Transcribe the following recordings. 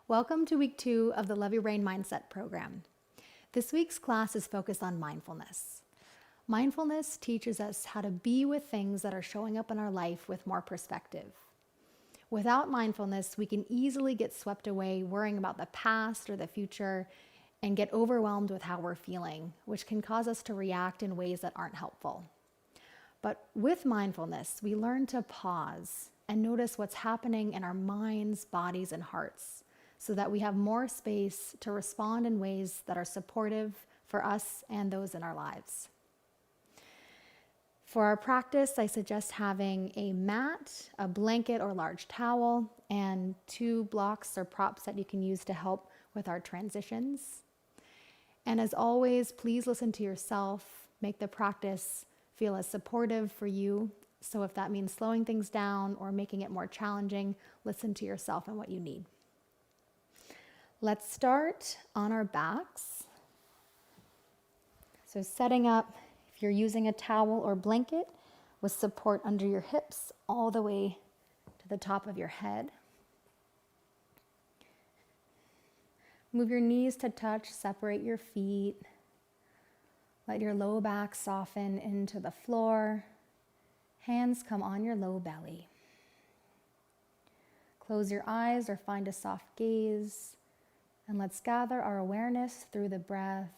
Welcome to week 2 of the Love Your Brain Mindset program. This week's class is focused on mindfulness. Mindfulness teaches us how to be with things that are showing up in our life with more perspective. Without mindfulness, we can easily get swept away worrying about the past or the future and get overwhelmed with how we're feeling, which can cause us to react in ways that aren't helpful. But with mindfulness, we learn to pause and notice what's happening in our minds, bodies, and hearts, so that we have more space to respond in ways that are supportive for us and those in our lives. For our practice, I suggest having a mat, a blanket or large towel, and 2 blocks or props that you can use to help with our transitions. And as always, please listen to yourself. Make the practice feel as supportive for you. So if that means slowing things down or making it more challenging, listen to yourself and what you need. Let's start on our backs. So setting up, if you're using a towel or blanket, with support under your hips all the way to the top of your head. Move your knees to touch, separate your feet. Let your low back soften into the floor. Hands come on your low belly. Close your eyes or find a soft gaze. And let's gather our awareness through the breath.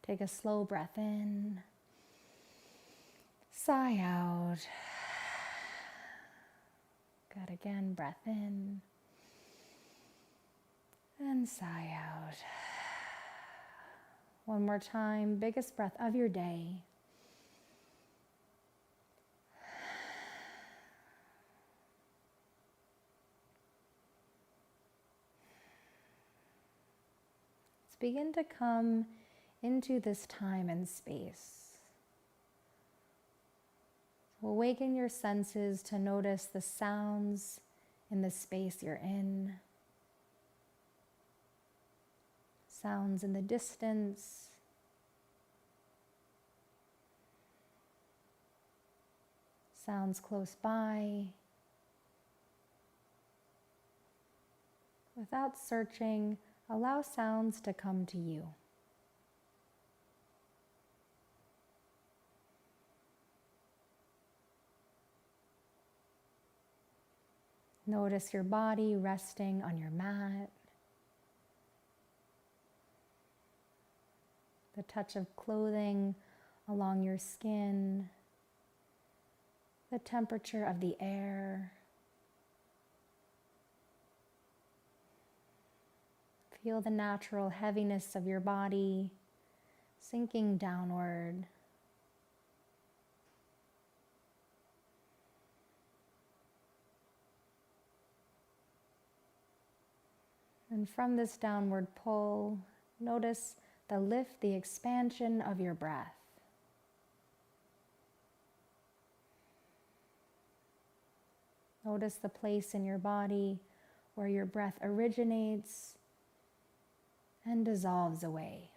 Take a slow breath in. Sigh out. Good, again, breath in. And sigh out. One more time, biggest breath of your day. Begin to come into this time and space. So awaken your senses to notice the sounds in the space you're in. Sounds in the distance. Sounds close by. Without searching, allow sounds to come to you. Notice your body resting on your mat. The touch of clothing along your skin. The temperature of the air. Feel the natural heaviness of your body sinking downward. And from this downward pull, notice the lift, the expansion of your breath. Notice the place in your body where your breath originates and dissolves away.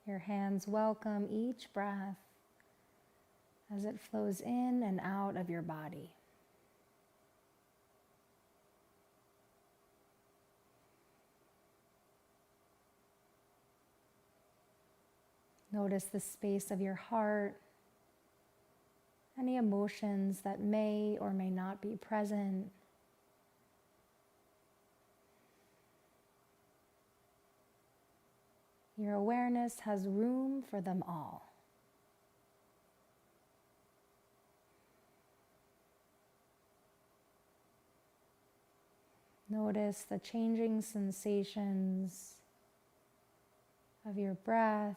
Your hands welcome each breath as it flows in and out of your body. Notice the space of your heart, any emotions that may or may not be present. Your awareness has room for them all. Notice the changing sensations of your breath,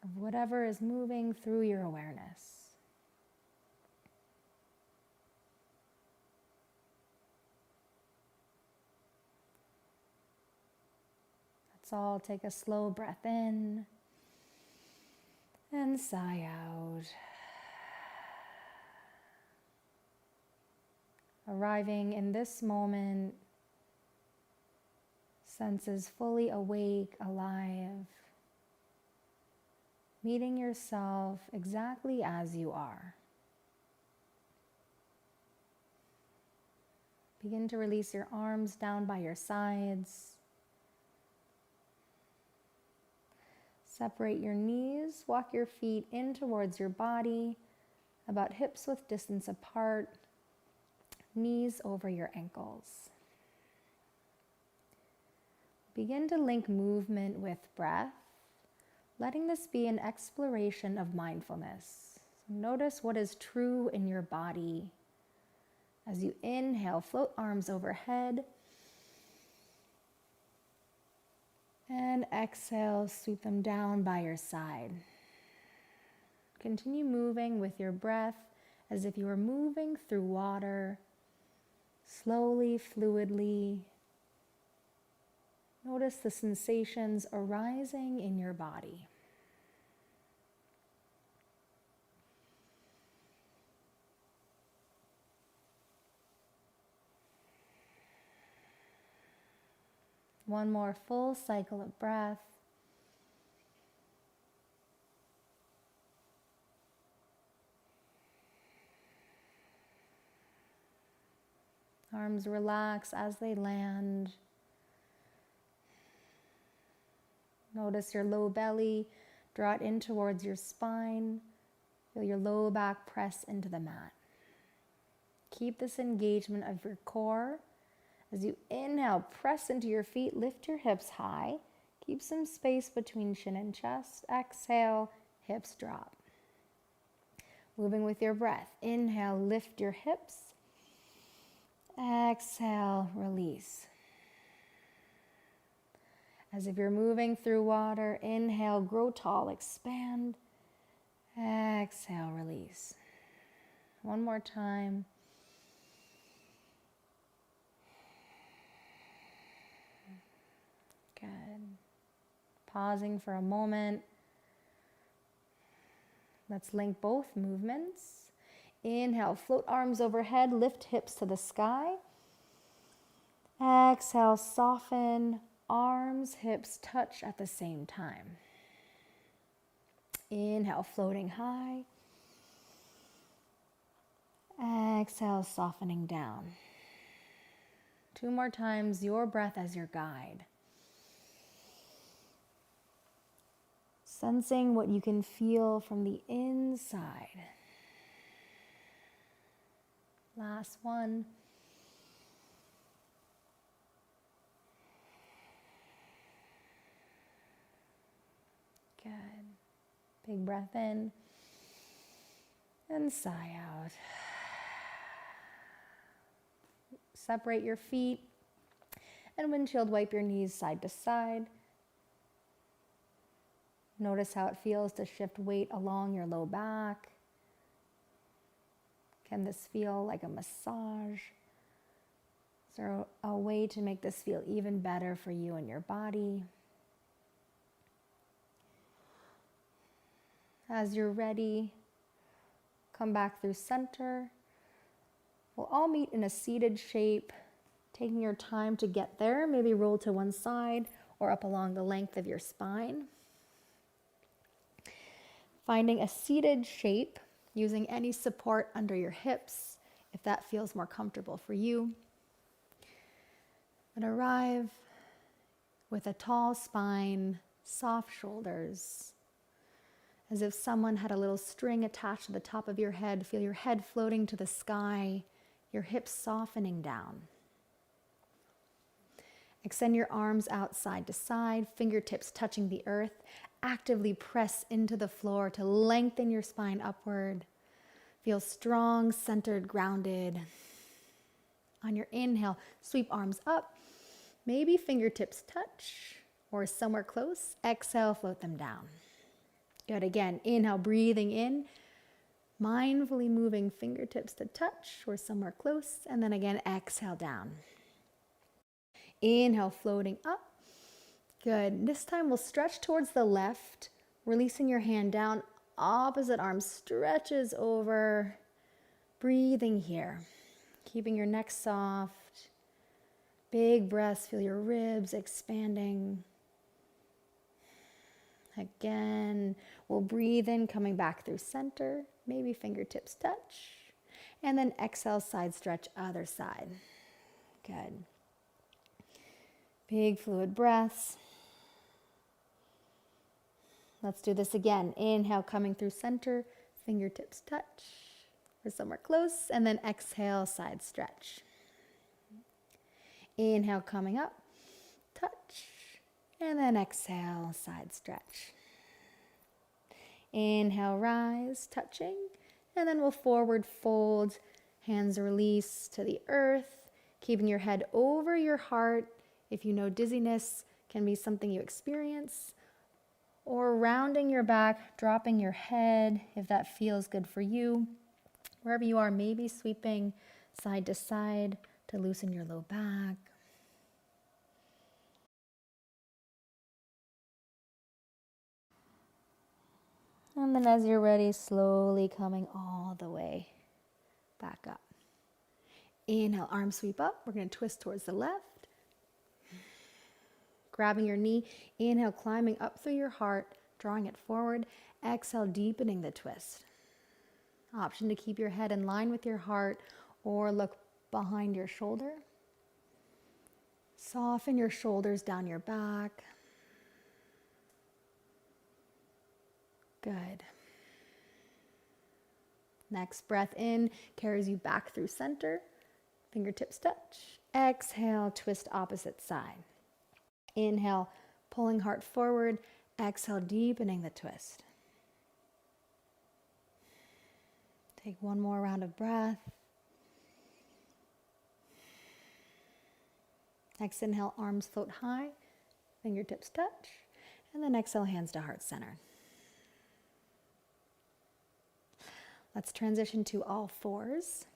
of whatever is moving through your awareness. That's all. Take a slow breath in and sigh out. Arriving in this moment, Senses fully awake, alive, meeting yourself exactly as you are. Begin to release your arms down by your sides. Separate your knees, walk your feet in towards your body, about hips width distance apart, knees over your ankles. Begin to link movement with breath, letting this be an exploration of mindfulness. So notice what is true in your body. As you inhale, float arms overhead. And exhale, sweep them down by your side. Continue moving with your breath as if you were moving through water, slowly, fluidly. Notice the sensations arising in your body. One more full cycle of breath. Arms relax as they land. Notice your low belly, draw it in towards your spine. Feel your low back press into the mat. Keep this engagement of your core. As you inhale, press into your feet, lift your hips high. Keep some space between chin and chest. Exhale, hips drop. Moving with your breath. Inhale, lift your hips. Exhale, release. As if you're moving through water, inhale, grow tall, expand. Exhale, release. One more time. Good. Pausing for a moment. Let's link both movements. Inhale, float arms overhead, lift hips to the sky. Exhale, soften, arms, hips touch at the same time. Inhale, floating high. Exhale, softening down. 2 more times, your breath as your guide. Sensing what you can feel from the inside. Last one. Good. Big breath in and sigh out. Separate your feet and windshield wipe your knees side to side. Notice how it feels to shift weight along your low back. Can this feel like a massage? Is there a way to make this feel even better for you and your body? As you're ready, come back through center. We'll all meet in a seated shape, taking your time to get there. Maybe roll to one side or up along the length of your spine. Finding a seated shape, using any support under your hips, if that feels more comfortable for you. And arrive with a tall spine, soft shoulders, as if someone had a little string attached to the top of your head. Feel your head floating to the sky, your hips softening down. Extend your arms out side to side, fingertips touching the earth. Actively press into the floor to lengthen your spine upward. Feel strong, centered, grounded. On your inhale, sweep arms up. Maybe fingertips touch or somewhere close. Exhale, float them down. Good. Again, inhale, breathing in. Mindfully moving fingertips to touch or somewhere close. And then again, exhale down. Inhale, floating up. Good. This time we'll stretch towards the left, releasing your hand down. Opposite arm stretches over. Breathing here. Keeping your neck soft. Big breaths, feel your ribs expanding. Again, we'll breathe in, coming back through center, maybe fingertips touch. And then exhale, side stretch, other side. Good. Big fluid breaths. Let's do this again. Inhale, coming through center, fingertips touch. Or somewhere close. And then exhale, side stretch. Inhale, coming up, touch. And then exhale, side stretch. Inhale, rise, touching. And then we'll forward fold, hands release to the earth, keeping your head over your heart. If you know dizziness can be something you experience, or rounding your back, dropping your head if that feels good for you. Wherever you are, maybe sweeping side to side to loosen your low back. And then as you're ready, slowly coming all the way back up. Inhale, arm sweep up. We're going to twist towards the left. Grabbing your knee. Inhale, climbing up through your heart, drawing it forward. Exhale, deepening the twist. Option to keep your head in line with your heart or look behind your shoulder. Soften your shoulders down your back. Good. Next breath in carries you back through center. Fingertips touch. Exhale, twist opposite side. Inhale, pulling heart forward. Exhale, deepening the twist. Take one more round of breath. Next inhale, arms float high. Fingertips touch. And then exhale, hands to heart center. Let's transition to all fours.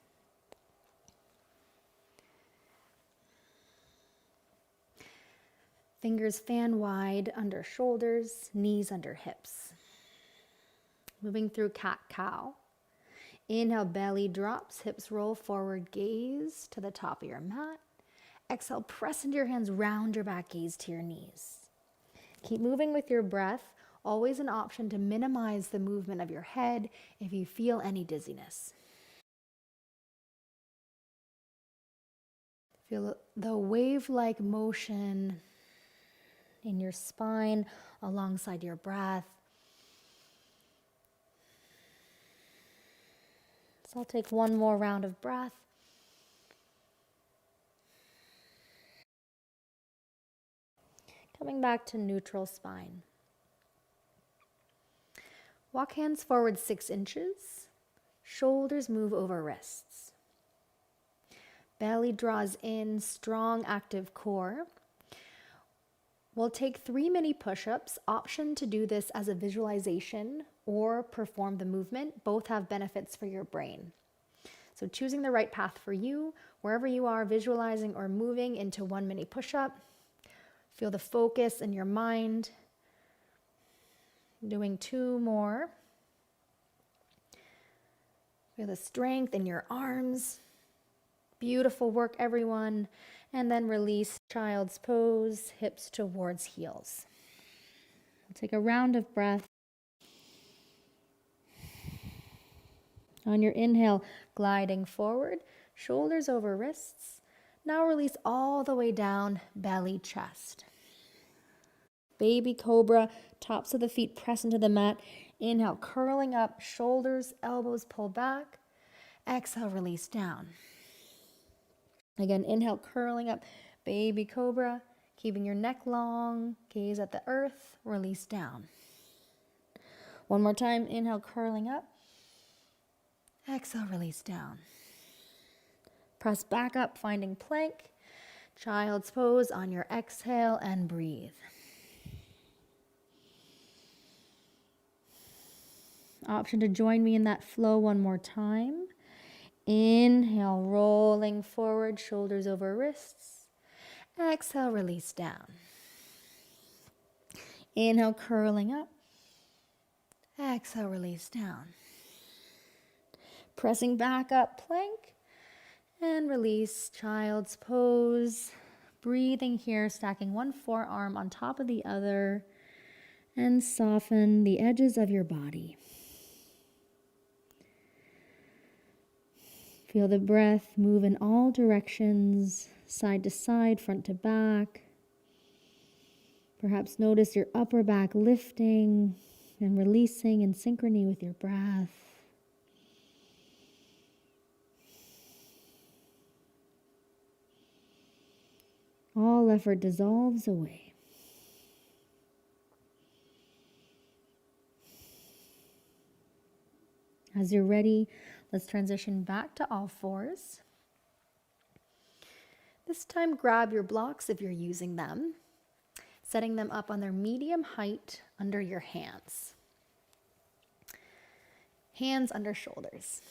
Fingers fan wide under shoulders, knees under hips. Moving through cat-cow. Inhale, belly drops, hips roll forward, gaze to the top of your mat. Exhale, press into your hands, round your back, gaze to your knees. Keep moving with your breath. Always an option to minimize the movement of your head if you feel any dizziness. Feel the wave-like motion in your spine alongside your breath. So I'll take one more round of breath. Coming back to neutral spine. Walk hands forward 6 inches. Shoulders move over wrists. Belly draws in, strong active core. We'll take 3 mini push-ups. Option to do this as a visualization or perform the movement. Both have benefits for your brain. So choosing the right path for you, wherever you are, visualizing or moving into 1 mini push-up. Feel the focus in your mind. Doing 2 more. Feel the strength in your arms. Beautiful work, everyone. And then release child's pose, hips towards heels. We'll take a round of breath. On your inhale, gliding forward, shoulders over wrists. Now release all the way down, belly, chest. Baby cobra, tops of the feet press into the mat. Inhale, curling up, shoulders, elbows pull back. Exhale, release down. Again, inhale, curling up, baby cobra, keeping your neck long, gaze at the earth, release down. One more time, inhale, curling up. Exhale, release down. Press back up, finding plank. Child's pose on your exhale and breathe. Option to join me in that flow one more time. Inhale, rolling forward, shoulders over wrists. Exhale, release down. Inhale, curling up. Exhale, release down. Pressing back up, plank. And release, child's pose. Breathing here, stacking one forearm on top of the other, and soften the edges of your body. Feel the breath move in all directions, side to side, front to back. Perhaps notice your upper back lifting and releasing in synchrony with your breath. All effort dissolves away. As you're ready, let's transition back to all fours. This time, grab your blocks if you're using them, setting them up on their medium height under your hands. Hands under shoulders.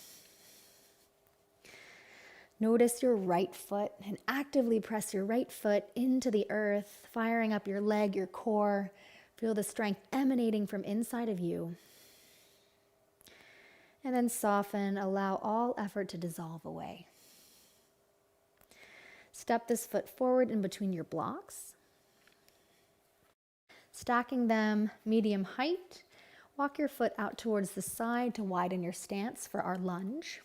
Notice your right foot and actively press your right foot into the earth, firing up your leg, your core. Feel the strength emanating from inside of you. And then soften, allow all effort to dissolve away. Step this foot forward in between your blocks. Stacking them medium height, walk your foot out towards the side to widen your stance for our lunge.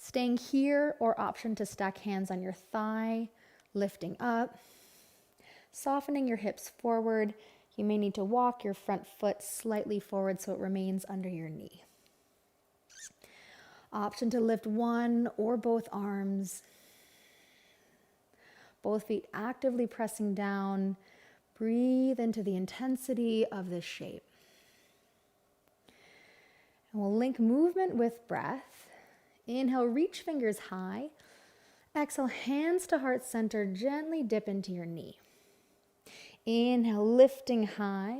Staying here, or option to stack hands on your thigh, lifting up. Softening your hips forward. You may need to walk your front foot slightly forward so it remains under your knee. Option to lift one or both arms. Both feet actively pressing down. Breathe into the intensity of this shape. And we'll link movement with breath. Inhale, reach fingers high. Exhale, hands to heart center, gently dip into your knee. Inhale, lifting high.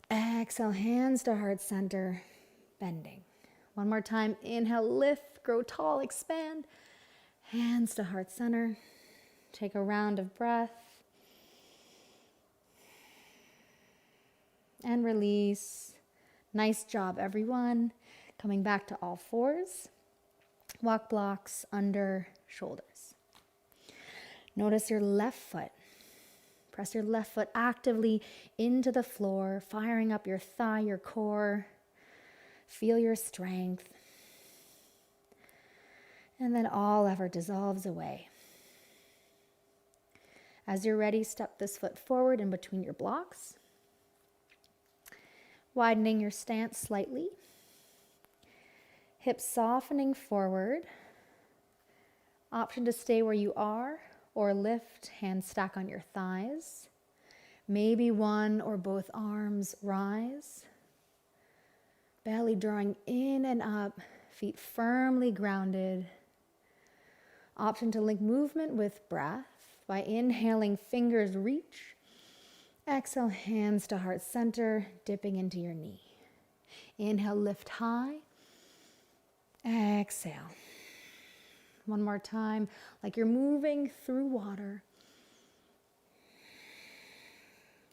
Exhale, hands to heart center, bending. One more time, inhale, lift, grow tall, expand. Hands to heart center. Take a round of breath. And release. Nice job, everyone. Coming back to all fours. Walk blocks under shoulders. Notice your left foot. Press your left foot actively into the floor, firing up your thigh, your core. Feel your strength. And then all effort dissolves away. As you're ready, step this foot forward in between your blocks. Widening your stance slightly. Hips softening forward. Option to stay where you are or lift, hands stack on your thighs. Maybe one or both arms rise. Belly drawing in and up, feet firmly grounded. Option to link movement with breath by inhaling, fingers reach. Exhale, hands to heart center, dipping into your knee. Inhale, lift high. Exhale. One more time, like you're moving through water.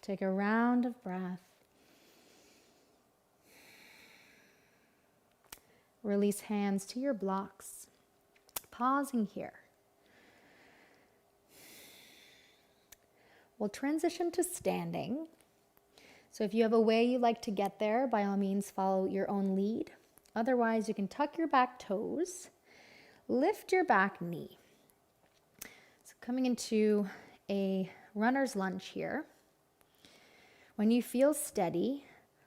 Take a round of breath. Release hands to your blocks. Pausing here. We'll transition to standing. So if you have a way you like to get there, by all means follow your own lead. Otherwise, you can tuck your back toes, lift your back knee. So coming into a runner's lunge here. When you feel steady,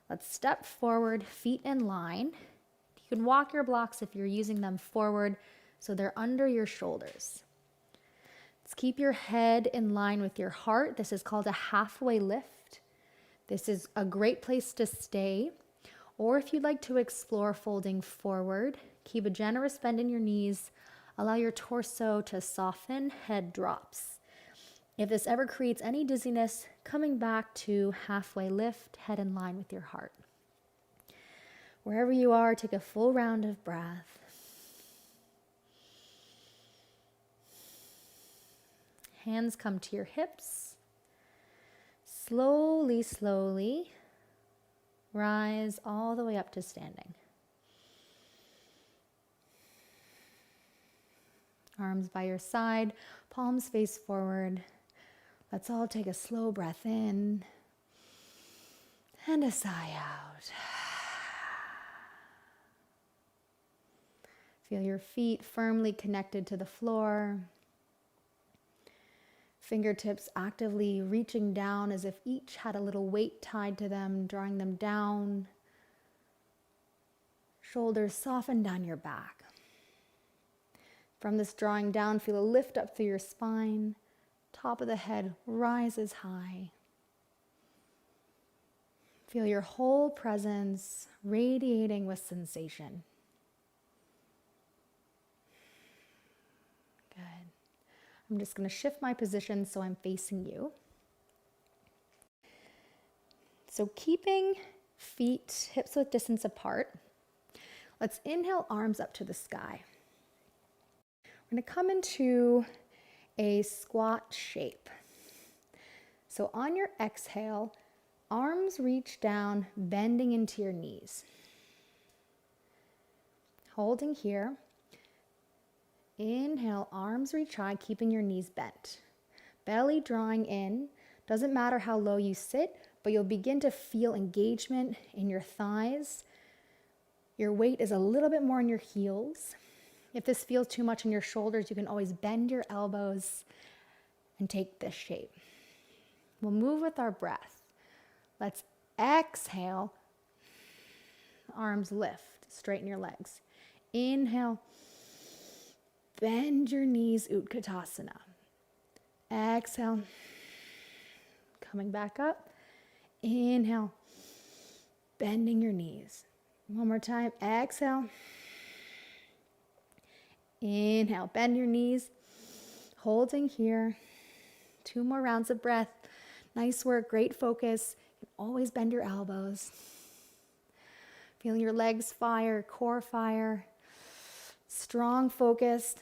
let's step forward, feet in line. You can walk your blocks if you're using them forward so they're under your shoulders. Let's keep your head in line with your heart. This is called a halfway lift. This is a great place to stay. Or if you'd like to explore folding forward, keep a generous bend in your knees. Allow your torso to soften, head drops. If this ever creates any dizziness, coming back to halfway lift, head in line with your heart. Wherever you are, take a full round of breath. Hands come to your hips. Slowly, slowly, rise all the way up to standing. Arms by your side, palms face forward. Let's all take a slow breath in and a sigh out. Feel your feet firmly connected to the floor. Fingertips actively reaching down as if each had a little weight tied to them, drawing them down. Shoulders soften down your back. From this drawing down, feel a lift up through your spine. Top of the head rises high. Feel your whole presence radiating with sensation. Good. I'm just going to shift my position so I'm facing you. So keeping feet hips width distance apart, let's inhale, arms up to the sky. We're going to come into a squat shape. So on your exhale, arms reach down, bending into your knees. Holding here. Inhale, arms reach high, keeping your knees bent. Belly drawing in. Doesn't matter how low you sit, but you'll begin to feel engagement in your thighs. Your weight is a little bit more in your heels. If this feels too much in your shoulders, you can always bend your elbows and take this shape. We'll move with our breath. Let's exhale. Arms lift, straighten your legs. Inhale, bend your knees, Utkatasana. Exhale, coming back up. Inhale, bending your knees. One more time, exhale. Inhale, bend your knees, holding here. 2 more rounds of breath. Nice work, great focus. You can always bend your elbows. Feeling your legs fire, core fire. Strong, focused.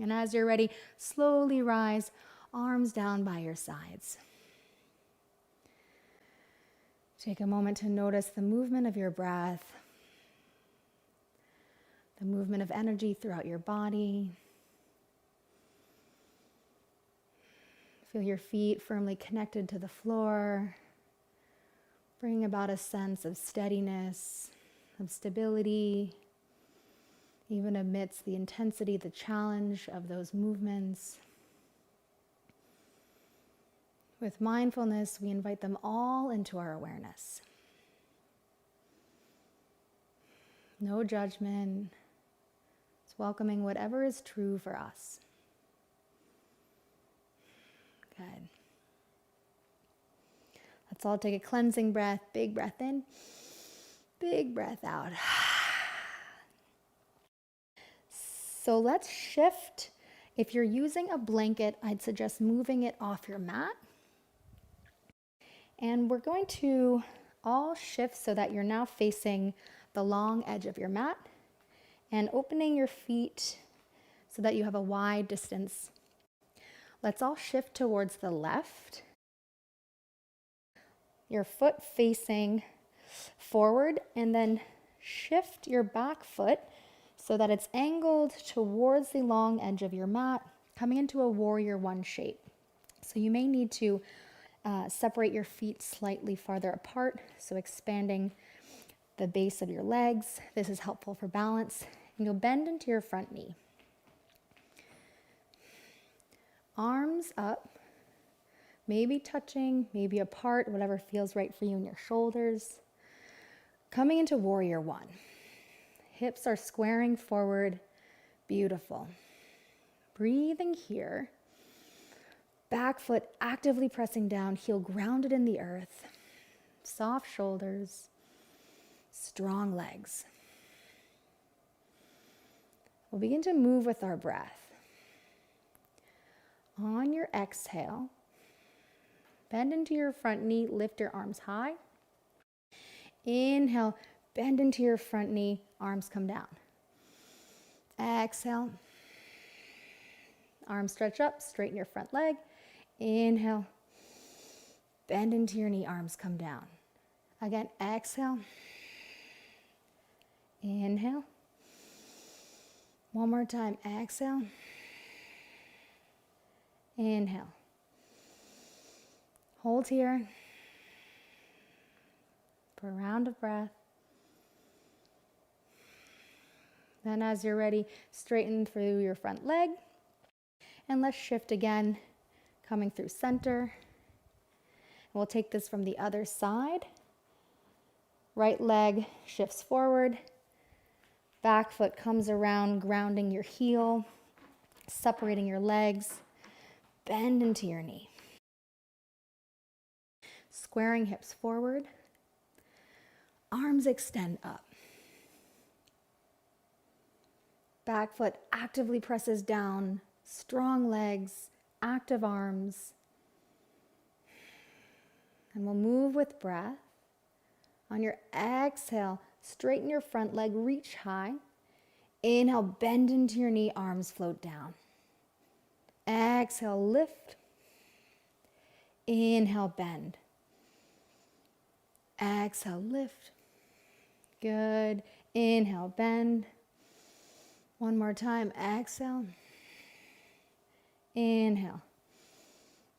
And as you're ready, slowly rise, arms down by your sides. Take a moment to notice the movement of your breath, the movement of energy throughout your body. Feel your feet firmly connected to the floor. Bring about a sense of steadiness, of stability, even amidst the intensity, the challenge of those movements. With mindfulness, we invite them all into our awareness. No judgment. It's welcoming whatever is true for us. Good. Let's all take a cleansing breath. Big breath in, big breath out. So let's shift. If you're using a blanket, I'd suggest moving it off your mat. And we're going to all shift so that you're now facing the long edge of your mat and opening your feet so that you have a wide distance. Let's all shift towards the left. Your foot facing forward, and then shift your back foot so that it's angled towards the long edge of your mat, coming into a warrior one shape. So you may need to separate your feet slightly farther apart, so expanding the base of your legs. This is helpful for balance. And you'll bend into your front knee. Arms up, maybe touching, maybe apart, whatever feels right for you in your shoulders. Coming into warrior one. Hips are squaring forward. Beautiful. Breathing here. Back foot actively pressing down, heel grounded in the earth. Soft shoulders. Strong legs. We'll begin to move with our breath. On your exhale, bend into your front knee, lift your arms high. Inhale, bend into your front knee, arms come down. Exhale, arms stretch up, straighten your front leg. Inhale, bend into your knee, arms come down. Again, exhale. Inhale. One more time. Exhale. Inhale. Hold here for a round of breath. Then as you're ready, straighten through your front leg. And let's shift again, coming through center. We'll take this from the other side. Right leg shifts forward. Back foot comes around, grounding your heel, separating your legs. Bend into your knee. Squaring hips forward. Arms extend up. Back foot actively presses down. Strong legs, active arms. And we'll move with breath. On your exhale, straighten your front leg, reach high. Inhale, bend into your knee, arms float down. Exhale, lift. Inhale, bend. Exhale, lift. Good. Inhale, bend. One more time. Exhale. Inhale.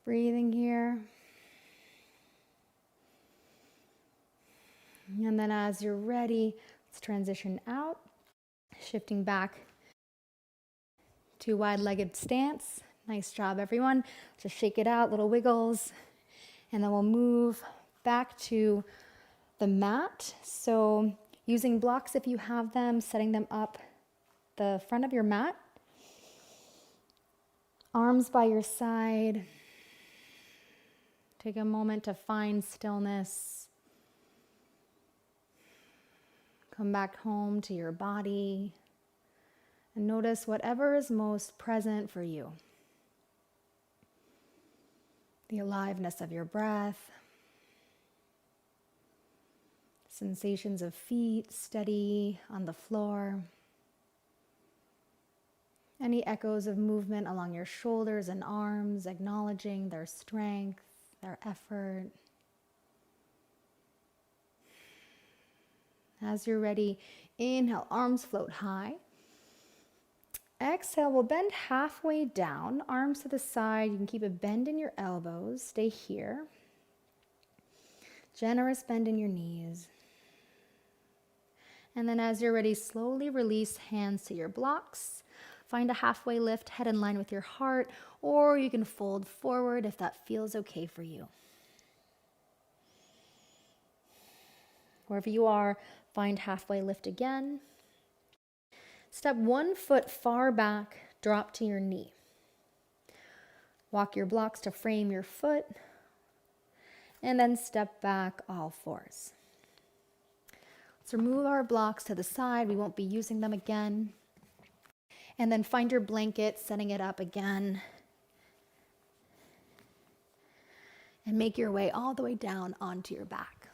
Breathing here. And then as you're ready, let's transition out. Shifting back to wide-legged stance. Nice job, everyone. Just shake it out, little wiggles. And then we'll move back to the mat. So using blocks if you have them, setting them up the front of your mat. Arms by your side. Take a moment to find stillness. Come back home to your body and notice whatever is most present for you. The aliveness of your breath. Sensations of feet steady on the floor. Any echoes of movement along your shoulders and arms, acknowledging their strength, their effort. As you're ready, inhale, arms float high. Exhale, we'll bend halfway down, arms to the side. You can keep a bend in your elbows. Stay here. Generous bend in your knees. And then as you're ready, slowly release hands to your blocks. Find a halfway lift, head in line with your heart, or you can fold forward if that feels okay for you. Wherever you are, find halfway lift again. Step one foot far back, drop to your knee. Walk your blocks to frame your foot, and then step back all fours. Let's remove our blocks to the side. We won't be using them again. And then find your blanket, setting it up again. And make your way all the way down onto your back.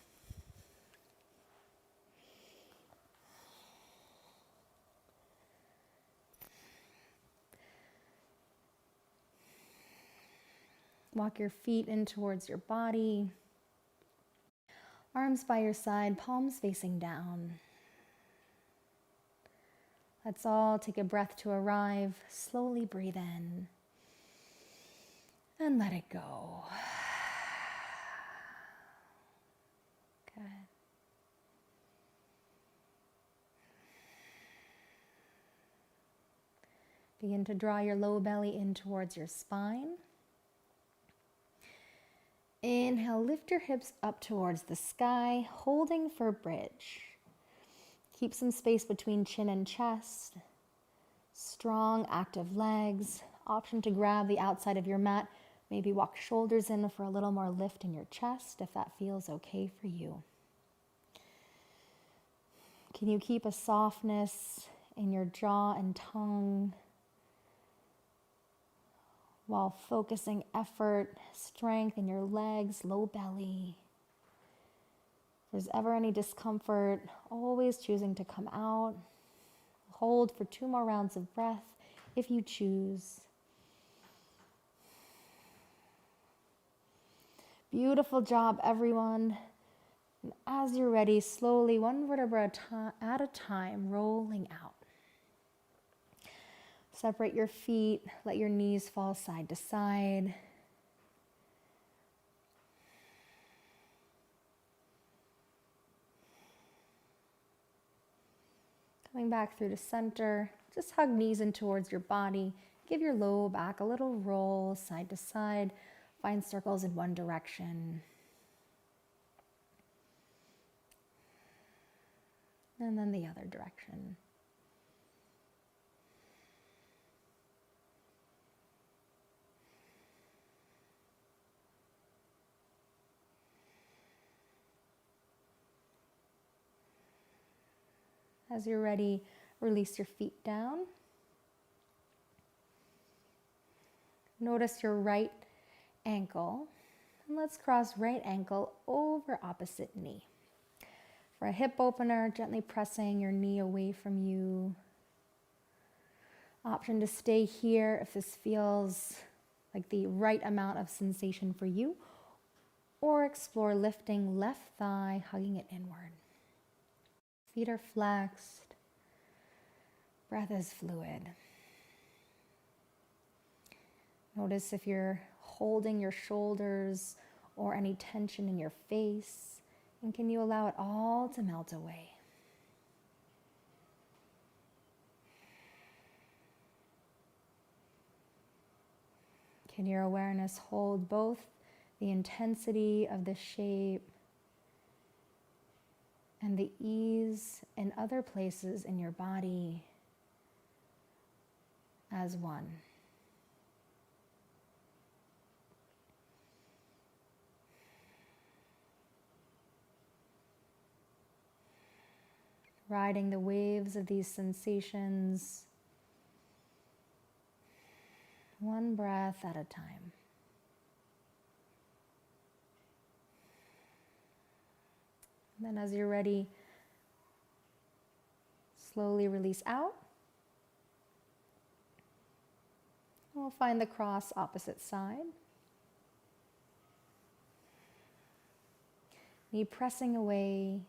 Walk your feet in towards your body. Arms by your side, palms facing down. Let's all take a breath to arrive. Slowly breathe in and let it go. Good. Begin to draw your low belly in towards your spine. Inhale, lift your hips up towards the sky, holding for bridge. Keep some space between chin and chest. Strong, active legs. Option to grab the outside of your mat. Maybe walk shoulders in for a little more lift in your chest if that feels okay for you. Can you keep a softness in your jaw and tongue while focusing effort, strength in your legs, low belly? If there's ever any discomfort, always choosing to come out. Hold for 2 more rounds of breath if you choose. Beautiful job, everyone. And as you're ready, slowly, one vertebra at a time, rolling out. Separate your feet, let your knees fall side to side. Coming back through to center, just hug knees in towards your body. Give your low back a little roll side to side. Find circles in one direction. And then the other direction. As you're ready, release your feet down. Notice your right ankle. And let's cross right ankle over opposite knee. For a hip opener, gently pressing your knee away from you. Option to stay here if this feels like the right amount of sensation for you, or explore lifting left thigh, hugging it inward. Feet are flexed. Breath is fluid. Notice if you're holding your shoulders or any tension in your face, and can you allow it all to melt away? Can your awareness hold both the intensity of the shape and the ease in other places in your body as one? Riding the waves of these sensations, one breath at a time. Then as you're ready, slowly release out. We'll find the cross opposite side. Knee pressing away,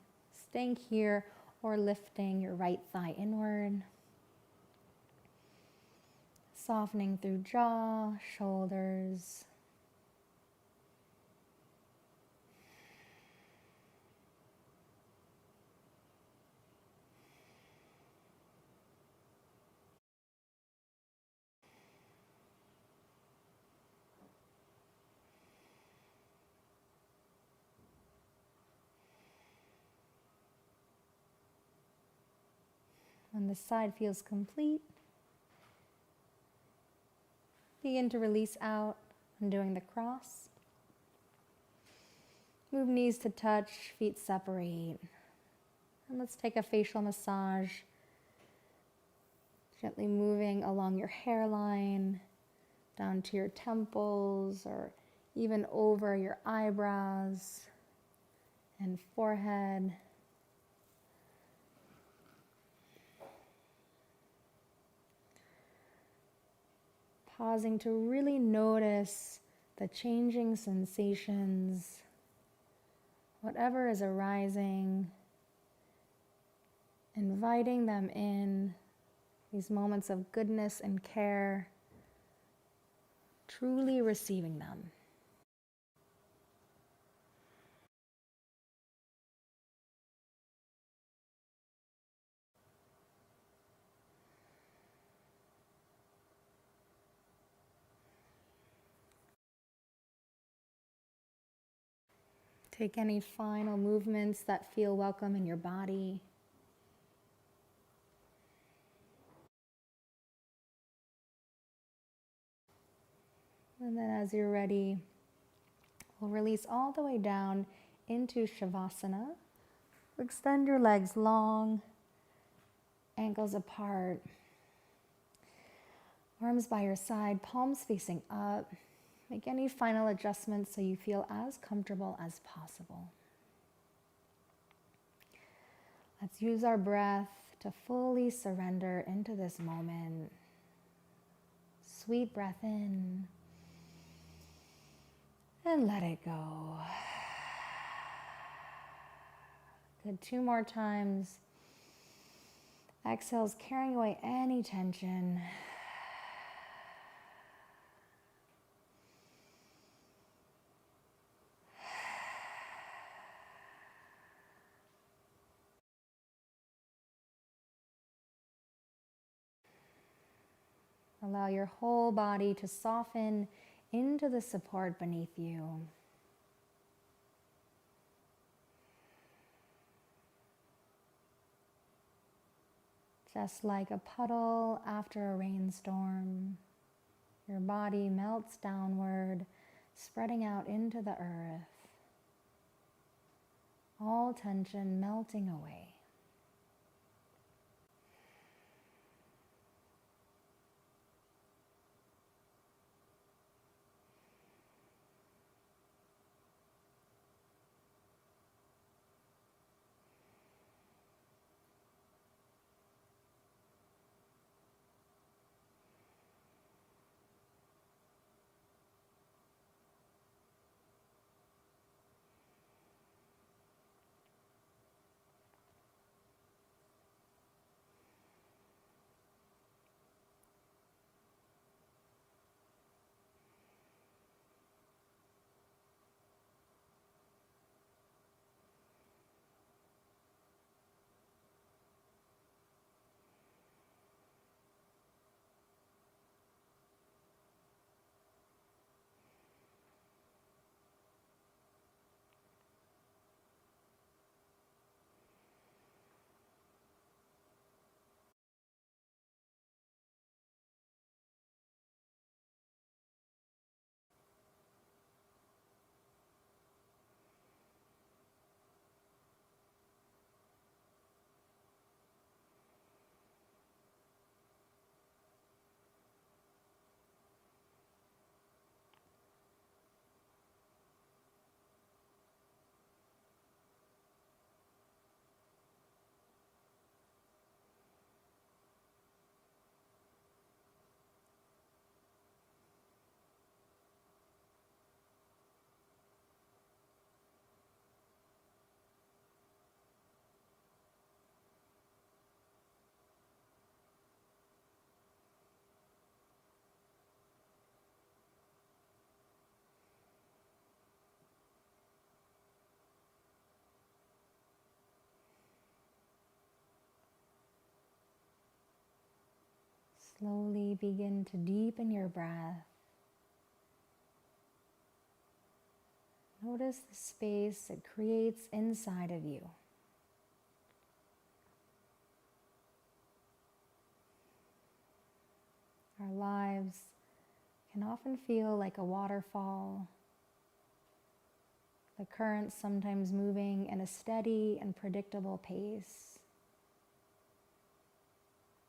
staying here or lifting your right thigh inward. Softening through jaw, shoulders. When the side feels complete, begin to release out, undoing the cross. Move knees to touch, feet separate. And let's take a facial massage, gently moving along your hairline, down to your temples, or even over your eyebrows and forehead. Pausing to really notice the changing sensations, whatever is arising, inviting them in, these moments of goodness and care, truly receiving them. Take any final movements that feel welcome in your body. And then as you're ready, we'll release all the way down into Shavasana. Extend your legs long, ankles apart, arms by your side, palms facing up. Make any final adjustments so you feel as comfortable as possible. Let's use our breath to fully surrender into this moment. Sweet breath in and let it go. Good, 2 more times. Exhales, carrying away any tension. Allow your whole body to soften into the support beneath you. Just like a puddle after a rainstorm, your body melts downward, spreading out into the earth. All tension melting away. Slowly begin to deepen your breath. Notice the space it creates inside of you. Our lives can often feel like a waterfall, the current sometimes moving in a steady and predictable pace.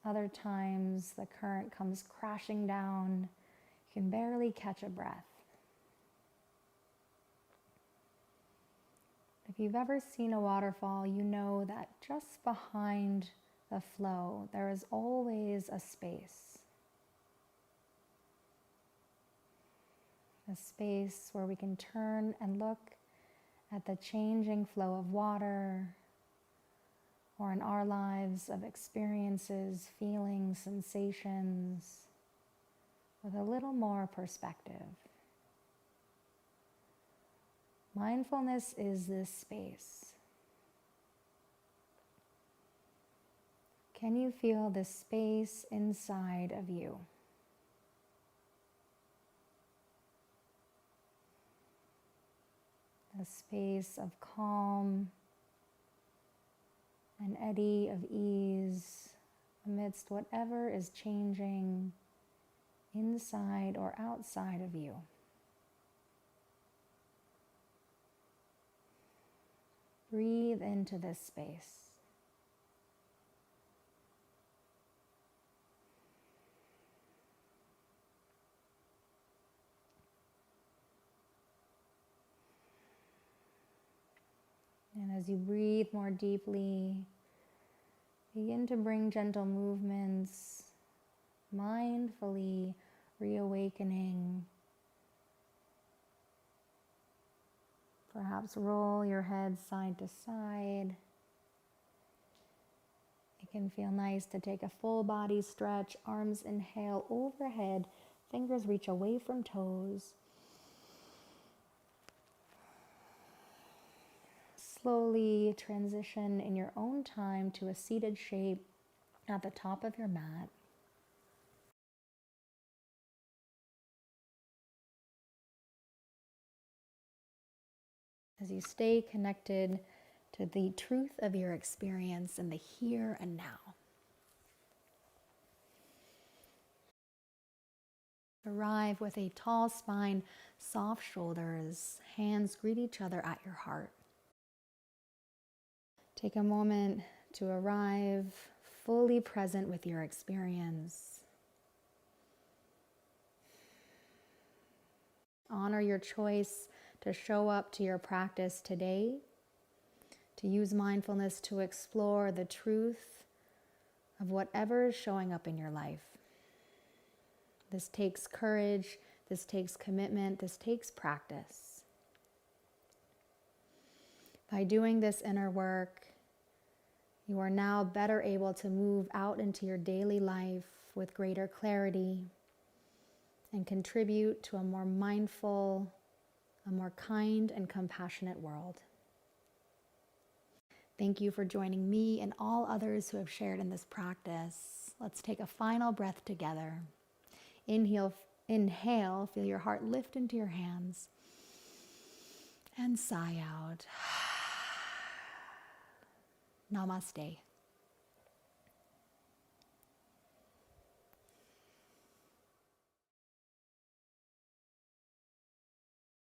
Other times the current comes crashing down. You can barely catch a breath. If you've ever seen a waterfall, you know that just behind the flow, there is always a space. A space where we can turn and look at the changing flow of water, or in our lives of experiences, feelings, sensations, with a little more perspective. Mindfulness is this space. Can you feel this space inside of you? A space of calm, an eddy of ease amidst whatever is changing inside or outside of you. Breathe into this space. And as you breathe more deeply, begin to bring gentle movements, mindfully reawakening. Perhaps roll your head side to side. It can feel nice to take a full body stretch, arms inhale overhead, fingers reach away from toes. Slowly transition in your own time to a seated shape at the top of your mat. as you stay connected to the truth of your experience in the here and now. Arrive with a tall spine, soft shoulders, hands greet each other at your heart. Take a moment to arrive fully present with your experience. Honor your choice to show up to your practice today, to use mindfulness to explore the truth of whatever is showing up in your life. This takes courage, this takes commitment, this takes practice. By doing this inner work, you are now better able to move out into your daily life with greater clarity and contribute to a more mindful, a more kind and compassionate world. Thank you for joining me and all others who have shared in this practice. Let's take a final breath together. Inhale, feel your heart lift into your hands. And sigh out. Namaste.